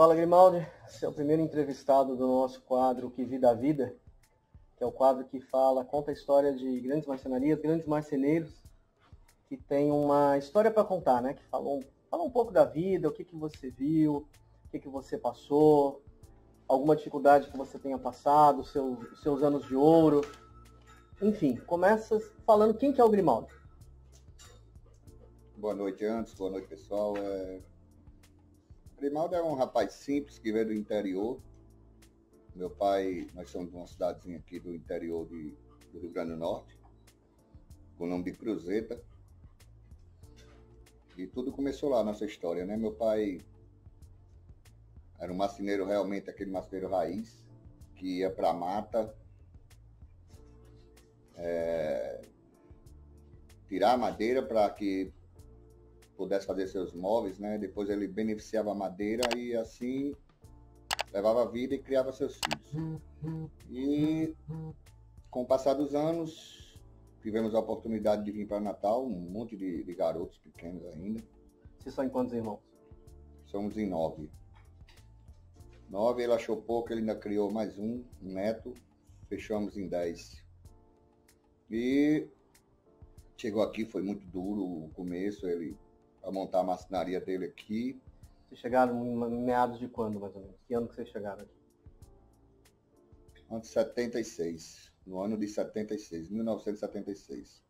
Fala, Grimaldi. Você é o primeiro entrevistado do nosso quadro Que Vida a Vida, que é o quadro que conta a história de grandes marcenarias, grandes marceneiros, que tem uma história para contar, né? Que fala um pouco da vida, o que você viu, o que você passou, alguma dificuldade que você tenha passado, os seus anos de ouro. Enfim, começa falando quem que é o Grimaldi. Boa noite, Anderson. Boa noite, pessoal. Grimaldo é um rapaz simples que veio do interior. Meu pai, nós somos de uma cidadezinha aqui do interior do Rio Grande do Norte, com o nome de Cruzeta. E tudo começou lá, nossa história, né? Meu pai era um marceneiro, realmente aquele marceneiro raiz, que ia para a mata, tirar a madeira para que pudesse fazer seus móveis, né? Depois ele beneficiava a madeira e assim levava a vida e criava seus filhos. E com o passar dos anos, tivemos a oportunidade de vir para Natal, um monte de garotos pequenos ainda. Vocês são em quantos irmãos? Somos em 9. 9, ele achou pouco, ele ainda criou mais um neto, fechamos em 10. E chegou aqui, foi muito duro o começo, ele a montar a marcenaria dele aqui. Vocês chegaram em meados de quando, mais ou menos? Que ano que vocês chegaram aqui? Antes de 76, no ano de 76, 1976.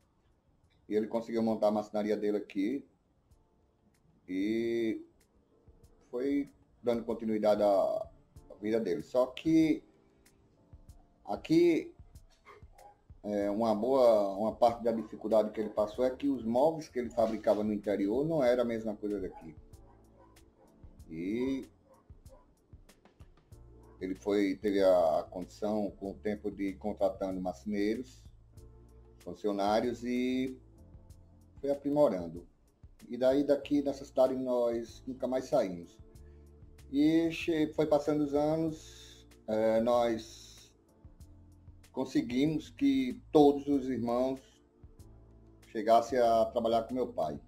E ele conseguiu montar a marcenaria dele aqui e foi dando continuidade à vida dele. Só que aqui uma parte da dificuldade que ele passou é que os móveis que ele fabricava no interior não era a mesma coisa daqui. E ele teve a condição, com o tempo, de ir contratando marceneiros, funcionários, e foi aprimorando. E daqui nessa cidade nós nunca mais saímos. E foi passando os anos, nós conseguimos que todos os irmãos chegassem a trabalhar com meu pai.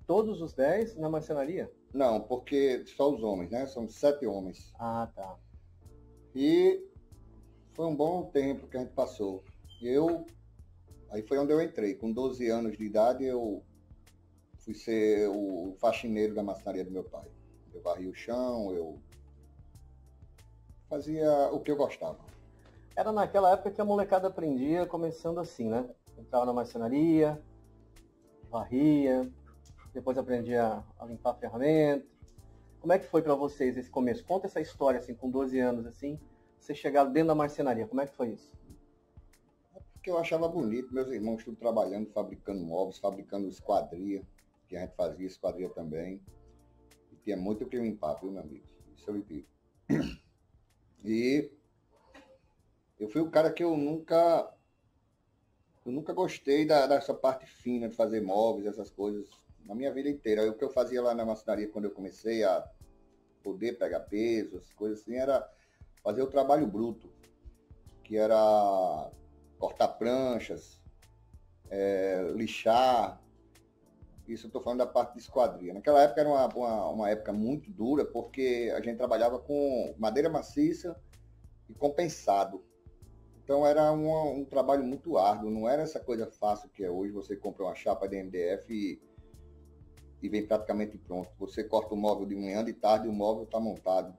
Todos os 10 na marcenaria? Não, porque só os homens, né? São 7 homens. Ah, tá. E foi um bom tempo que a gente passou. Aí foi onde eu entrei. Com 12 anos de idade, eu fui ser o faxineiro da marcenaria do meu pai. Eu varria o chão, eu fazia o que eu gostava. Era naquela época que a molecada aprendia, começando assim, né? Entrava na marcenaria, varria, depois aprendia a limpar a ferramenta. Como é que foi para vocês esse começo? Conta essa história, assim, com 12 anos, assim, você chegaram dentro da marcenaria. Como é que foi isso? Porque eu achava bonito, meus irmãos tudo trabalhando, fabricando móveis, fabricando esquadria, que a gente fazia esquadria também. E tinha muito o que limpar, viu, meu amigo? Isso eu vivi. E eu fui o cara que eu nunca gostei dessa parte fina de fazer móveis, essas coisas, na minha vida inteira. O que eu fazia lá na marcenaria quando eu comecei a poder pegar peso, as coisas assim, era fazer o trabalho bruto, que era cortar pranchas, lixar. Isso eu estou falando da parte de esquadria. Naquela época era uma época muito dura, porque a gente trabalhava com madeira maciça e compensado. Então era um trabalho muito árduo, não era essa coisa fácil que é hoje. Você compra uma chapa de MDF e vem praticamente pronto. Você corta o móvel de manhã, de tarde o móvel está montado.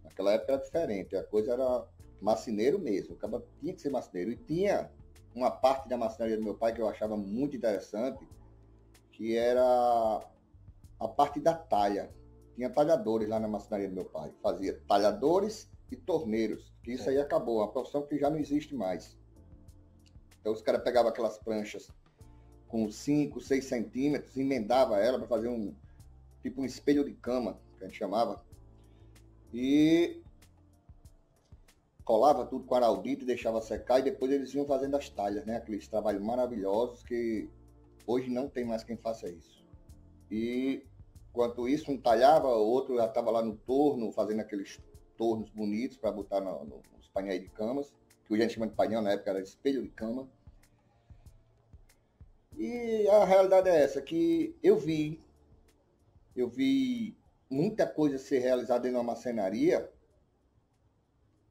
Naquela época era diferente, a coisa era marceneiro mesmo, tinha que ser marceneiro. E tinha uma parte da marcenaria do meu pai que eu achava muito interessante, que era a parte da talha. Tinha talhadores lá na marcenaria do meu pai. Fazia talhadores e torneiros, que isso aí acabou, uma profissão que já não existe mais. Então os caras pegavam aquelas pranchas com 5, 6 centímetros, emendava ela para fazer um espelho de cama, que a gente chamava, e colava tudo com araldite e deixava secar, e depois eles iam fazendo as talhas, né? Aqueles trabalhos maravilhosos que hoje não tem mais quem faça isso. E enquanto isso, um talhava, o outro já estava lá no torno, fazendo aqueles tornos bonitos para botar nos painéis de camas, que hoje a gente chama de painel, na época era espelho de cama. E a realidade é essa, que eu vi muita coisa ser realizada em uma marcenaria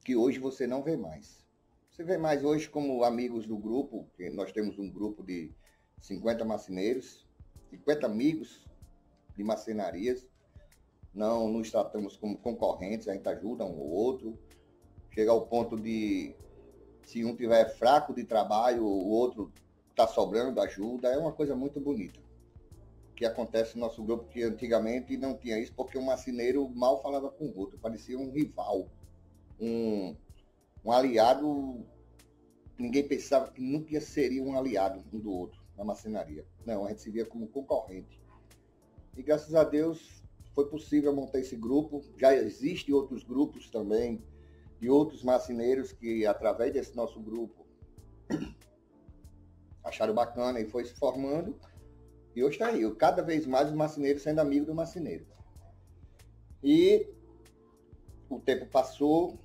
que hoje você não vê mais. Você vê mais hoje como amigos do grupo, que nós temos um grupo de 50 marceneiros, 50 amigos de marcenarias. Não nos tratamos como concorrentes, a gente ajuda um ou outro. Chega ao ponto de, se um tiver fraco de trabalho, o outro está sobrando, ajuda. É uma coisa muito bonita que acontece no nosso grupo, que antigamente não tinha isso, porque um marceneiro mal falava com o outro, parecia um rival, um aliado. Ninguém pensava que nunca seria um aliado um do outro na marcenaria. Não, a gente se via como concorrente. E graças a Deus foi possível montar esse grupo. Já existem outros grupos também, de outros marceneiros que, através desse nosso grupo, acharam bacana e foi se formando. E hoje está aí, cada vez mais os marceneiros sendo amigo do marceneiro. E o tempo passou,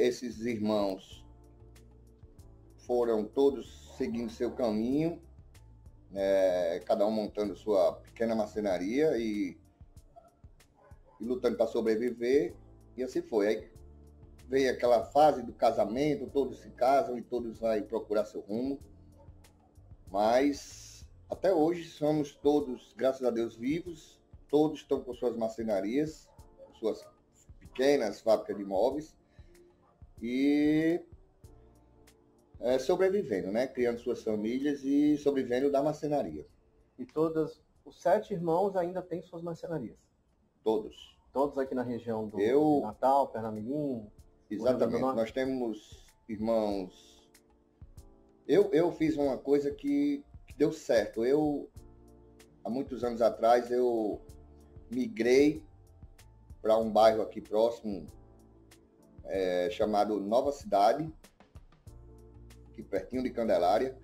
esses irmãos foram todos seguindo seu caminho, cada um montando sua pequena marcenaria e lutando para sobreviver, e assim foi. Aí veio aquela fase do casamento, todos se casam e todos vão procurar seu rumo, mas até hoje somos todos, graças a Deus, vivos, todos estão com suas marcenarias, suas pequenas fábricas de móveis, e sobrevivendo, né? Criando suas famílias e sobrevivendo da marcenaria. E todos os 7 irmãos ainda têm suas marcenarias? Todos. Todos aqui na região do Natal, Pernambuco? Exatamente. Nós temos irmãos. Eu fiz uma coisa que deu certo. Há muitos anos atrás, eu migrei para um bairro aqui próximo, chamado Nova Cidade, aqui pertinho de Candelária.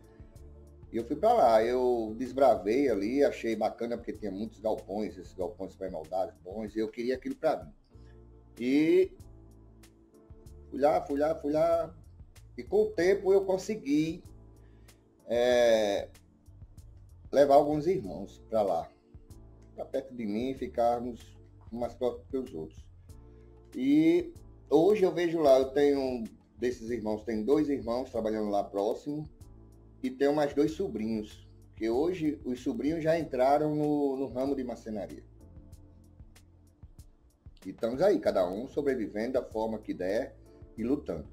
E eu fui para lá, eu desbravei ali, achei bacana porque tinha muitos galpões, esses galpões supermoldados bons, e eu queria aquilo para mim. E fui lá, e com o tempo eu consegui levar alguns irmãos para lá, para perto de mim, ficarmos mais próximos que os outros. E hoje eu vejo lá, eu tenho desses irmãos, tem 2 irmãos trabalhando lá próximo, e tenho mais 2 sobrinhos, que hoje os sobrinhos já entraram no ramo de marcenaria. E estamos aí, cada um sobrevivendo da forma que der e lutando.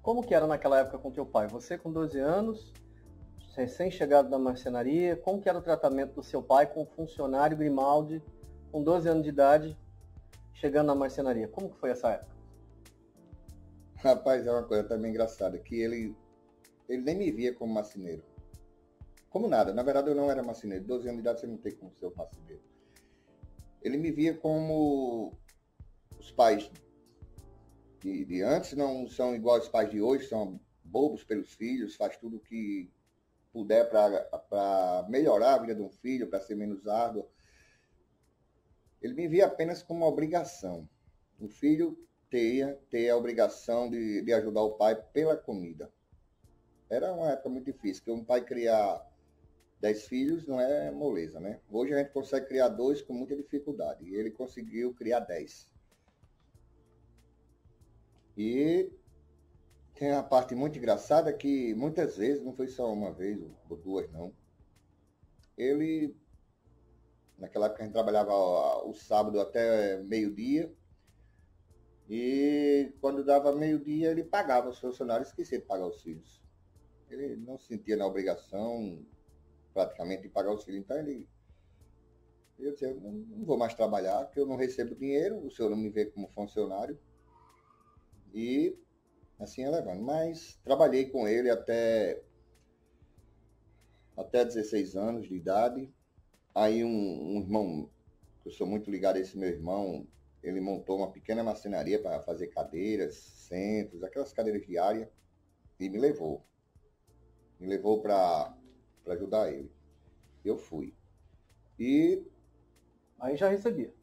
Como que era naquela época com teu pai? Você com 12 anos, recém-chegado da marcenaria, como que era o tratamento do seu pai com o funcionário Grimaldi, com 12 anos de idade, chegando na marcenaria? Como que foi essa época? Rapaz, é uma coisa também engraçada, que ele nem me via como marceneiro. Como nada, na verdade eu não era marceneiro. 12 anos de idade você não tem como ser um marceneiro. Ele me via como os pais de antes não são igual aos pais de hoje, são bobos pelos filhos, faz tudo o que puder para melhorar a vida de um filho, para ser menos árduo. Ele me via apenas como uma obrigação. O filho ter a obrigação de ajudar o pai pela comida. Era uma época muito difícil, porque um pai criar 10 filhos não é moleza, né? Hoje a gente consegue criar 2 com muita dificuldade, e ele conseguiu criar 10. E tem uma parte muito engraçada que muitas vezes, não foi só uma vez ou 2 não, ele, naquela época a gente trabalhava o sábado até meio-dia, e quando dava meio-dia ele pagava os funcionários, esquecia de pagar os filhos. Ele não se sentia na obrigação praticamente de pagar os filhos. Então eu disse, eu não vou mais trabalhar, porque eu não recebo dinheiro, o senhor não me vê como funcionário. E assim é levando. Mas trabalhei com ele até 16 anos de idade. Aí um irmão, que eu sou muito ligado a esse meu irmão, ele montou uma pequena marcenaria para fazer cadeiras, centros, aquelas cadeiras diárias, e me levou. Me levou para ajudar ele. Eu fui. E... aí já recebia.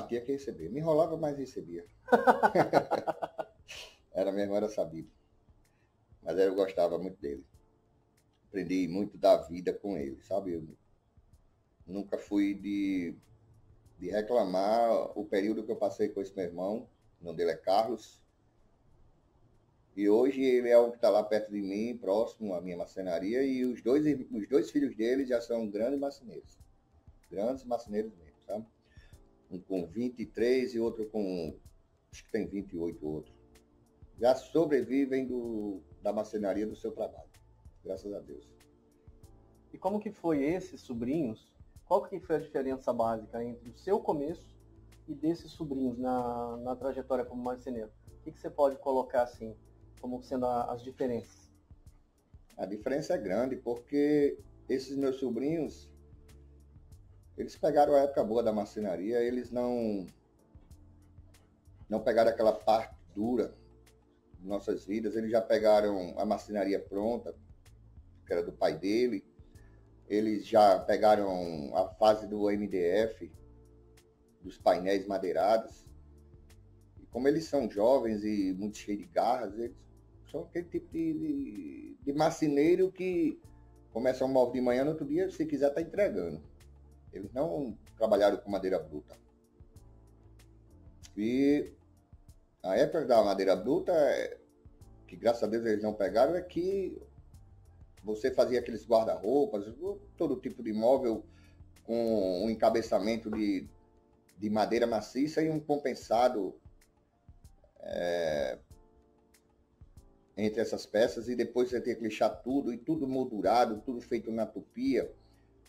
Tinha que receber. Me enrolava, mas recebia. Era sabido. Mas eu gostava muito dele. Aprendi muito da vida com ele, sabe? Eu nunca fui de de reclamar o período que eu passei com esse meu irmão, o nome dele é Carlos, e hoje ele é o que está lá perto de mim, próximo à minha marcenaria, e os dois filhos dele já são grandes marceneiros mesmo, sabe? Um com 23 e outro com, acho que tem 28 outro. Já sobrevivem da marcenaria do seu trabalho, graças a Deus. E como que foi esses sobrinhos? Qual que foi a diferença básica entre o seu começo e desses sobrinhos na trajetória como marceneiro? O que você pode colocar assim, como sendo as diferenças? A diferença é grande, porque esses meus sobrinhos, eles pegaram a época boa da marcenaria, eles não pegaram aquela parte dura de nossas vidas, eles já pegaram a marcenaria pronta, que era do pai dele, eles já pegaram a fase do MDF, dos painéis madeirados, e como eles são jovens e muito cheios de garras, eles são aquele tipo de marceneiro que começa um móvel de manhã, no outro dia, se quiser, está entregando. Eles não trabalharam com madeira bruta. E a época da madeira bruta, que graças a Deus eles não pegaram, é que você fazia aqueles guarda-roupas, todo tipo de móvel com um encabeçamento de madeira maciça e um compensado entre essas peças, e depois você tinha que lixar tudo, e tudo moldurado, tudo feito na tupia.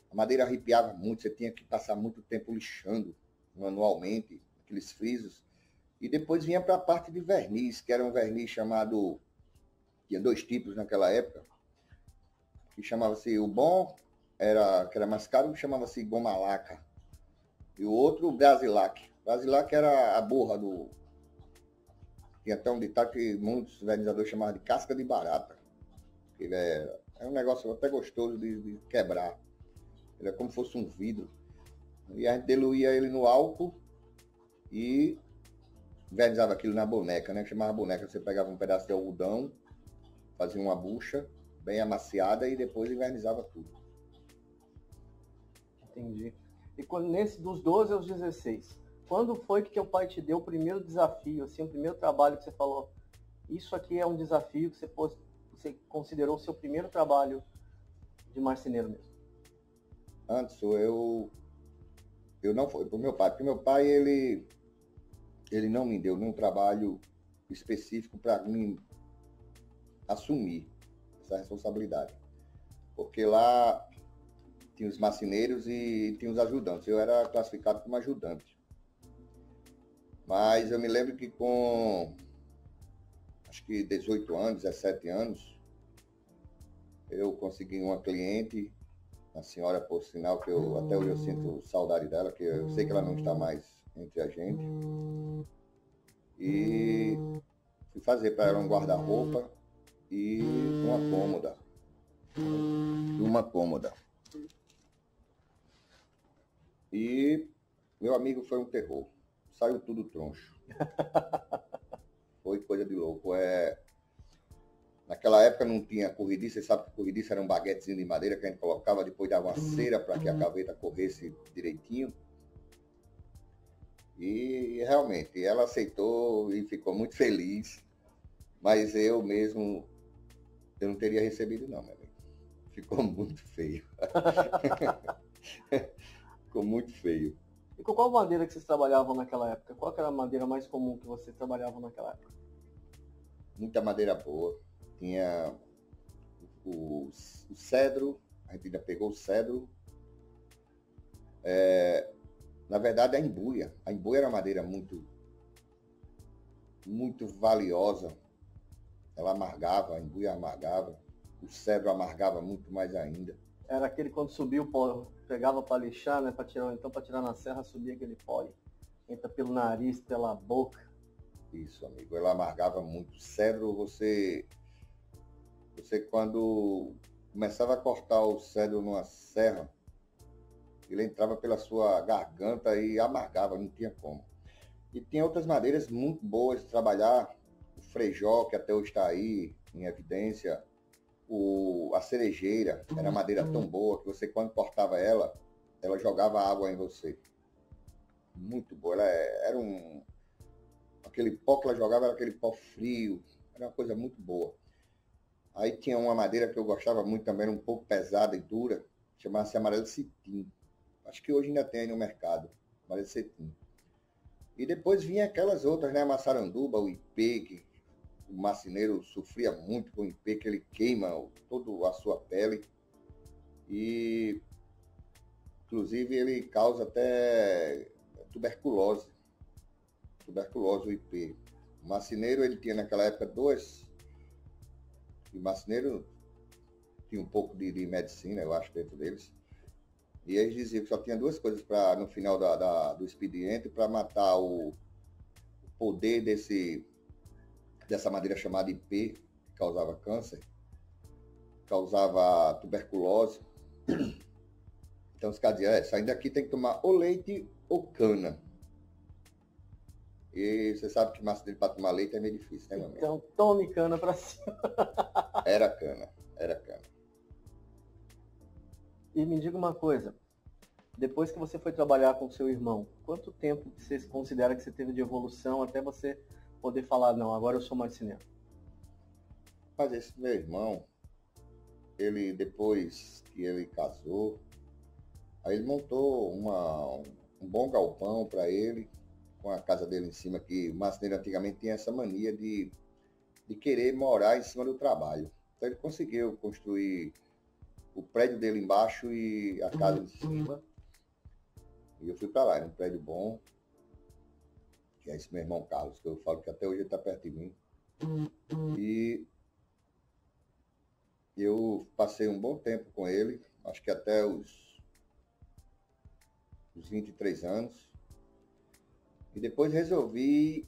A madeira arrepiava muito, você tinha que passar muito tempo lixando manualmente aqueles frisos. E depois vinha para a parte de verniz, que era um verniz chamado, tinha dois tipos naquela época, que chamava-se o bom, que era mais caro, chamava-se goma laca. E o outro, o Brasilac. Brasilac era a borra do... Tinha até um ditado que muitos vernizadores chamavam de casca de barata. Ele é um negócio até gostoso de quebrar. Ele é como se fosse um vidro. E a gente diluía ele no álcool e vernizava aquilo na boneca, né? Chamava boneca. Você pegava um pedaço de algodão, fazia uma bucha bem amaciada e depois invernizava tudo. Entendi. E dos 12 aos 16, quando foi que teu pai te deu o primeiro desafio, assim, o primeiro trabalho que você falou, isso aqui é um desafio que você considerou o seu primeiro trabalho de marceneiro mesmo? Antes, eu não fui pro meu pai, porque meu pai, ele não me deu nenhum trabalho específico para mim assumir essa responsabilidade. Porque lá tinha os marceneiros e tinha os ajudantes. Eu era classificado como ajudante. Mas eu me lembro que com, acho que 18 anos, 17 anos, eu consegui uma cliente, uma senhora, por sinal, que até hoje eu sinto saudade dela, que eu sei que ela não está mais entre a gente. E fui fazer para ela um guarda-roupa e uma cômoda. E meu amigo foi um terror. Saiu tudo troncho. Foi coisa de louco. Naquela época não tinha corrediça. Você sabe que corrediça era um baguetezinho de madeira que a gente colocava, depois dava uma cera para que a gaveta corresse direitinho. E realmente, ela aceitou e ficou muito feliz. Mas eu mesmo, eu não teria recebido não, meu amigo. Ficou muito feio. Ficou muito feio. E com qual madeira que vocês trabalhavam naquela época? Qual era a madeira mais comum que vocês trabalhavam naquela época? Muita madeira boa. Tinha o cedro, a gente ainda pegou o cedro. Na verdade, a embuia. A embuia era uma madeira muito, muito valiosa. Ela amargava, a embuia amargava. O cedro amargava muito mais ainda. Era aquele quando subia o pó, pegava para lixar, né? Para tirar na serra, subia aquele pó. Entra pelo nariz, pela boca. Isso, amigo. Ela amargava muito. O cedro, você quando começava a cortar o cedro numa serra, ele entrava pela sua garganta e amargava, não tinha como. E tinha outras madeiras muito boas de trabalhar. O frejó, que até hoje está aí em evidência. A cerejeira era madeira tão boa que você, quando cortava ela jogava água em você. muito boa. Ela era aquele pó que ela jogava era aquele pó frio, era uma coisa muito boa. Aí tinha uma madeira que eu gostava muito também, era um pouco pesada e dura, chamava-se amarelo cetim. Acho que hoje ainda tem aí no mercado, amarelo cetim. E depois vinha aquelas outras, né? A maçaranduba, o ipê, que o marceneiro sofria muito com o ipê, que ele queima toda a sua pele. E, inclusive, ele causa até tuberculose. Tuberculose, o ipê. O marceneiro, ele tinha naquela época dois. E o marceneiro tinha um pouco de medicina, eu acho, dentro deles. E eles diziam que só tinha duas coisas para no final do expediente para matar o poder dessa madeira chamada ipê, que causava câncer, causava tuberculose. Então os caras diziam, saindo daqui tem que tomar ou leite ou cana. E você sabe que massa dele para tomar leite é meio difícil, né, meu amigo? Então tome cana para cima. Era cana, era cana. E me diga uma coisa, depois que você foi trabalhar com seu irmão, quanto tempo você considera que você teve de evolução até você poder falar, não, agora eu sou marceneiro? Mas esse meu irmão, ele depois que ele casou, aí ele montou um bom galpão para ele, com a casa dele em cima, que o marceneiro antigamente tinha essa mania de querer morar em cima do trabalho. Então ele conseguiu construir o prédio dele embaixo e a casa em cima. E eu fui para lá, era um prédio bom, que é esse meu irmão Carlos, que eu falo que até hoje ele está perto de mim. E eu passei um bom tempo com ele, acho que até os 23 anos. E depois resolvi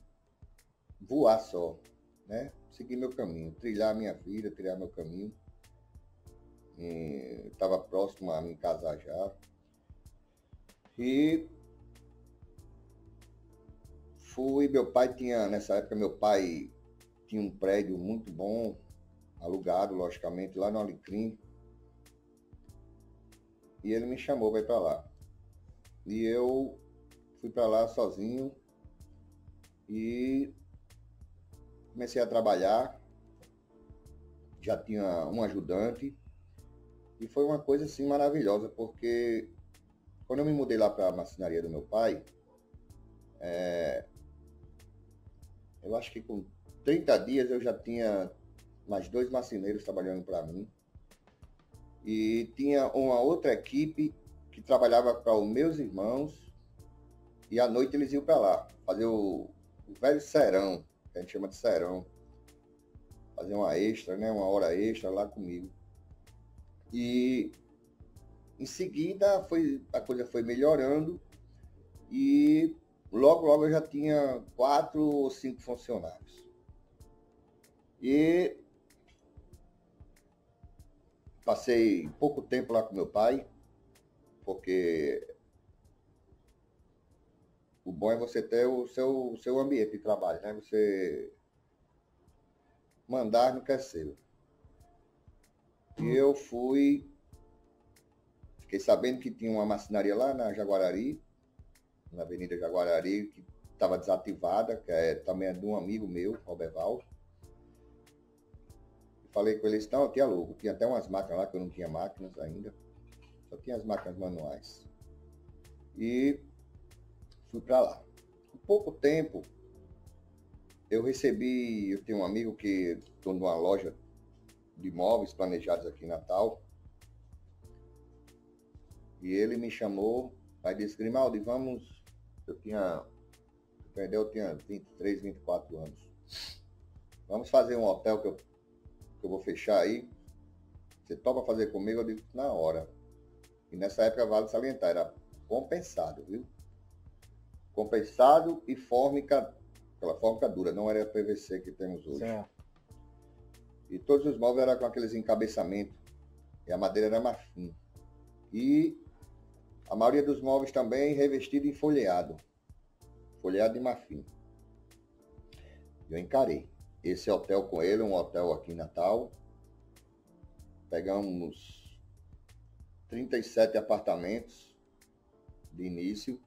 voar só, né? Seguir meu caminho, trilhar a minha vida, trilhar meu caminho. Estava próximo a me casar já. E nessa época meu pai tinha um prédio muito bom, alugado, logicamente, lá no Alecrim. E ele me chamou para ir para lá. E eu fui para lá sozinho e comecei a trabalhar. Já tinha um ajudante. E foi uma coisa assim maravilhosa, porque quando eu me mudei lá para a marcenaria do meu pai, eu acho que com 30 dias eu já tinha mais 2 marceneiros trabalhando para mim. E tinha uma outra equipe que trabalhava para os meus irmãos. E à noite eles iam para lá, fazer o velho serão, que a gente chama de serão. Fazer uma extra, né? Uma hora extra lá comigo. E em seguida a coisa foi melhorando e logo eu já tinha 4 ou 5 funcionários. E passei pouco tempo lá com meu pai, porque o bom é você ter o seu ambiente de trabalho, né? Você mandar no que é seu. E eu fiquei sabendo que tinha uma marcenaria lá na Jaguarari, na Avenida Jaguarari, que estava desativada, que também é de um amigo meu, Roberval. Falei com eles, não, eu tinha alugo, tinha até umas máquinas lá, que eu não tinha máquinas ainda, só tinha as máquinas manuais. E fui para lá. Em pouco tempo, eu tenho um amigo que dono de uma loja de móveis planejados aqui em Natal, e ele me chamou, aí disse, Grimaldi, eu tinha 23, 24 anos, vamos fazer um hotel que eu vou fechar aí, você topa fazer comigo? Eu digo, na hora. E nessa época, vale salientar, era compensado, viu? Compensado e fórmica, aquela fórmica dura, não era a PVC que temos hoje. Certo. E todos os móveis eram com aqueles encabeçamentos, e a madeira era marfim. E a maioria dos móveis também revestido em folheado de marfim. Eu encarei esse hotel com ele, um hotel aqui em Natal. Pegamos 37 apartamentos de início.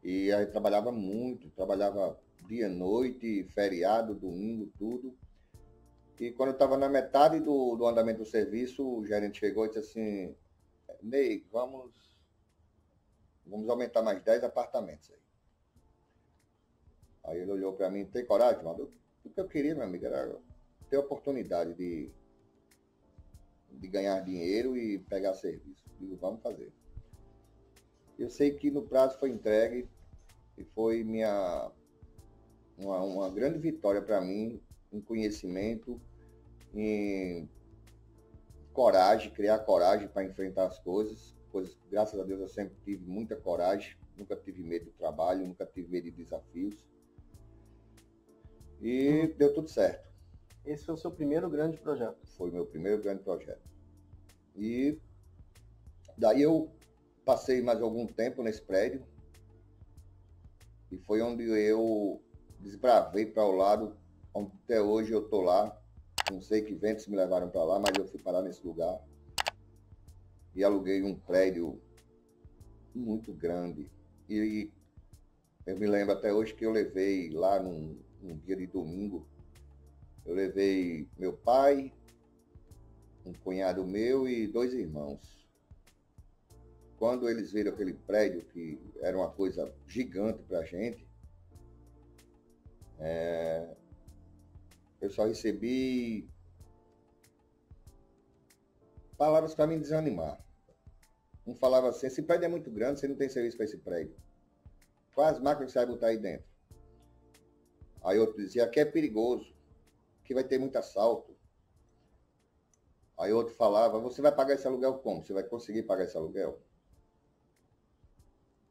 E aí trabalhava muito, trabalhava dia, noite, feriado, domingo, tudo. E quando eu estava na metade do andamento do serviço, o gerente chegou e disse assim, Ney, vamos aumentar mais 10 apartamentos aí. Aí ele olhou para mim, tem coragem, mano? O que eu queria, meu amigo, era ter a oportunidade de ganhar dinheiro e pegar serviço. Digo, vamos fazer. Eu sei que no prazo foi entregue e foi uma grande vitória para mim, em conhecimento, em coragem, criar coragem para enfrentar as coisas. Graças a Deus eu sempre tive muita coragem, nunca tive medo do trabalho, nunca tive medo de desafios. E deu tudo certo. Esse foi o seu primeiro grande projeto? Foi o meu primeiro grande projeto. E daí eu passei mais algum tempo nesse prédio e foi onde eu desbravei para o lado, onde até hoje eu estou lá. Não sei que ventos me levaram para lá, mas eu fui parar nesse lugar e aluguei um prédio muito grande. E eu me lembro até hoje que eu levei lá num dia de domingo, eu levei meu pai, um cunhado meu e 2 irmãos. Quando eles viram aquele prédio, que era uma coisa gigante para a gente, eu só recebi palavras para me desanimar. Um falava assim, esse prédio é muito grande, você não tem serviço para esse prédio. Quais máquinas você vai botar aí dentro? Aí outro dizia, aqui é perigoso, aqui vai ter muito assalto. Aí outro falava, você vai pagar esse aluguel como? Você vai conseguir pagar esse aluguel?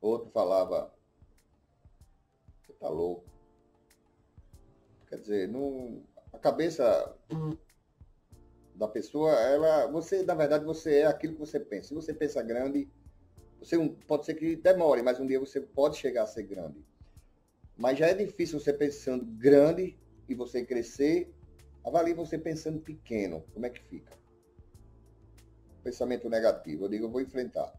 Outro falava, você tá louco. Quer dizer, a cabeça da pessoa, na verdade, você é aquilo que você pensa. Se você pensa grande, pode ser que demore, mas um dia você pode chegar a ser grande. Mas já é difícil você pensando grande e você crescer. Avalie você pensando pequeno. Como é que fica? Pensamento negativo. Eu digo, eu vou enfrentar.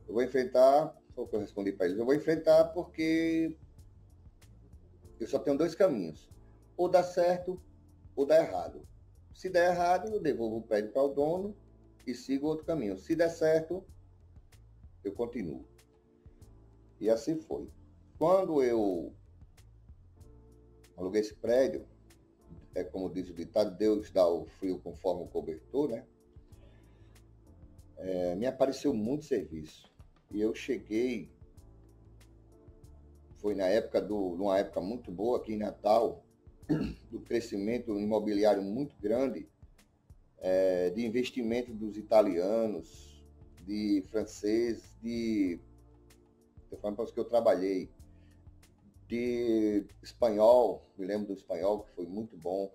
Foi o que eu respondi para eles. Eu vou enfrentar porque eu só tenho 2 caminhos. Ou dá certo, ou dá errado. Se der errado, eu devolvo o prédio para o dono e sigo outro caminho. Se der certo, eu continuo. E assim foi. Quando eu aluguei esse prédio, é como diz o ditado, Deus dá o frio conforme o cobertor, né? Me apareceu muito serviço. E eu cheguei, foi numa época muito boa aqui em Natal, do crescimento imobiliário muito grande, de investimento dos italianos, de franceses, estou falando para os que eu trabalhei, de espanhol, me lembro do espanhol, que foi muito bom.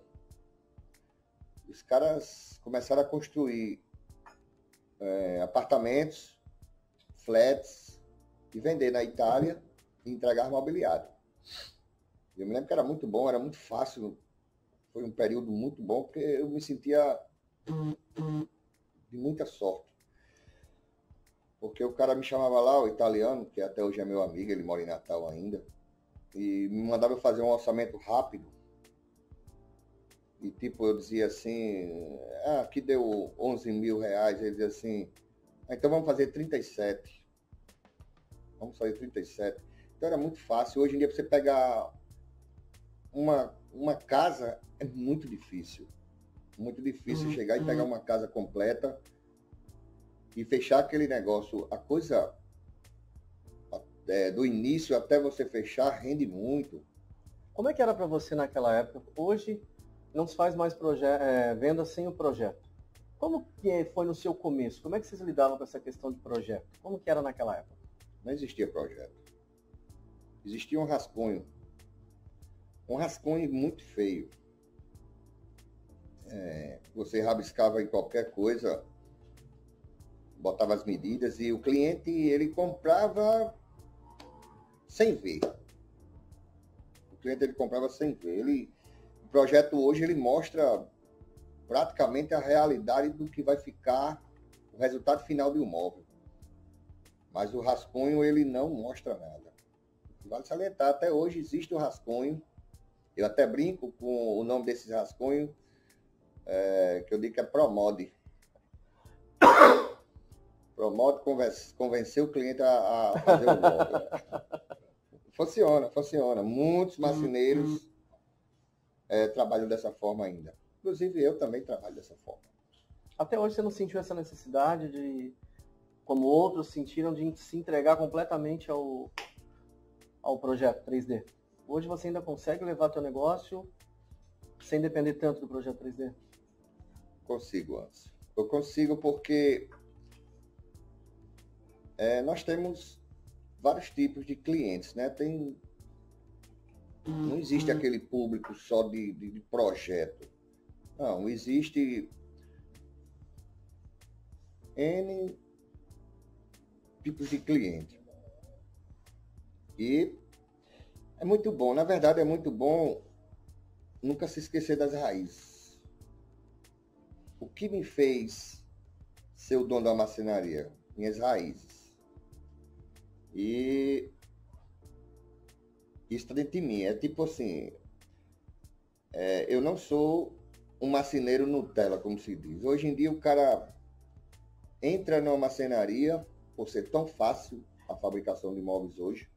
Os caras começaram a construir apartamentos, flats, e vender na Itália e entregar mobiliário. Eu me lembro que era muito bom, era muito fácil, foi um período muito bom, porque eu me sentia de muita sorte. Porque o cara me chamava lá, o italiano, que até hoje é meu amigo, ele mora em Natal ainda, e me mandava eu fazer um orçamento rápido. E tipo, eu dizia assim, aqui deu 11 mil reais, ele dizia assim, então vamos fazer 37. Vamos fazer 37. Então era muito fácil. Hoje em dia, pra você pegar uma casa, é muito difícil. Muito difícil chegar e pegar uma casa completa e fechar aquele negócio. A coisa, do início até você fechar, rende muito. Como é que era para você naquela época? Hoje não se faz mais venda sem o projeto. Como que foi no seu começo? Como é que vocês lidavam com essa questão de projeto? Como que era naquela época? Não existia projeto. Existia um rascunho. Um rascunho muito feio. Você rabiscava em qualquer coisa, botava as medidas e o cliente, ele comprava sem ver. O cliente, ele comprava sem ver. O projeto hoje, ele mostra praticamente a realidade do que vai ficar o resultado final do imóvel. Mas o rascunho, ele não mostra nada. Vale salientar, até hoje existe o rascunho. Eu até brinco com o nome desses rascunhos, que eu digo que é Promode. Promode convencer o cliente a fazer o golpe. Funciona. Muitos marceneiros trabalham dessa forma ainda. Inclusive eu também trabalho dessa forma. Até hoje você não sentiu essa necessidade de, como outros sentiram, de se entregar completamente ao projeto 3D? Hoje você ainda consegue levar teu negócio sem depender tanto do projeto 3D? Consigo, Anderson. Eu consigo porque nós temos vários tipos de clientes, né? Não existe aquele público só de projeto. Não, existe N tipos de cliente. E é muito bom, na verdade é muito bom nunca se esquecer das raízes. O que me fez ser o dono da marcenaria? Minhas raízes. E isso está dentro de mim. É tipo assim, eu não sou um marceneiro Nutella, como se diz. Hoje em dia o cara entra numa marcenaria, por ser tão fácil a fabricação de móveis hoje,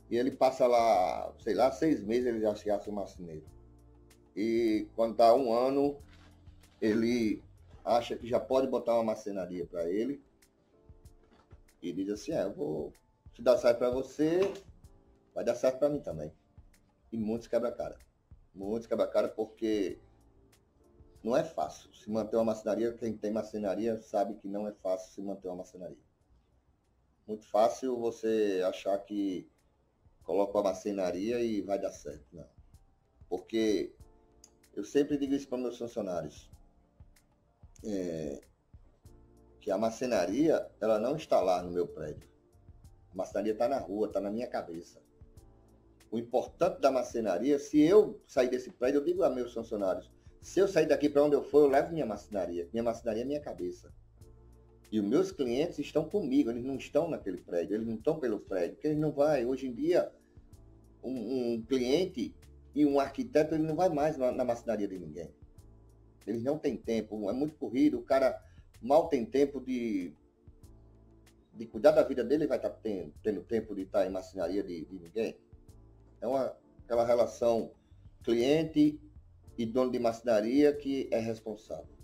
e ele passa lá, sei lá, 6 meses ele já se acha um marceneiro. E quando está 1 ano, ele acha que já pode botar uma marcenaria para ele e diz assim, eu vou, se dar certo para você, vai dar certo para mim também. E muitos quebra-cara. Muitos quebra-cara porque não é fácil se manter uma marcenaria. Quem tem marcenaria sabe que não é fácil se manter uma marcenaria. Muito fácil você achar que coloca uma marcenaria e vai dar certo. Não. Porque eu sempre digo isso para meus funcionários. Que a marcenaria, ela não está lá no meu prédio. A marcenaria está na rua, está na minha cabeça. O importante da marcenaria, se eu sair desse prédio, eu digo a meus funcionários, se eu sair daqui para onde eu for, eu levo minha marcenaria. Minha marcenaria é minha cabeça. E os meus clientes estão comigo, eles não estão naquele prédio, eles não estão pelo prédio, porque eles não vai. Hoje em dia, um cliente e um arquiteto, ele não vai mais na marcenaria de ninguém. Eles não têm tempo, é muito corrido, o cara mal tem tempo de cuidar da vida dele, vai estar tendo tempo de estar em marcenaria de ninguém. É aquela relação cliente e dono de marcenaria que é responsável.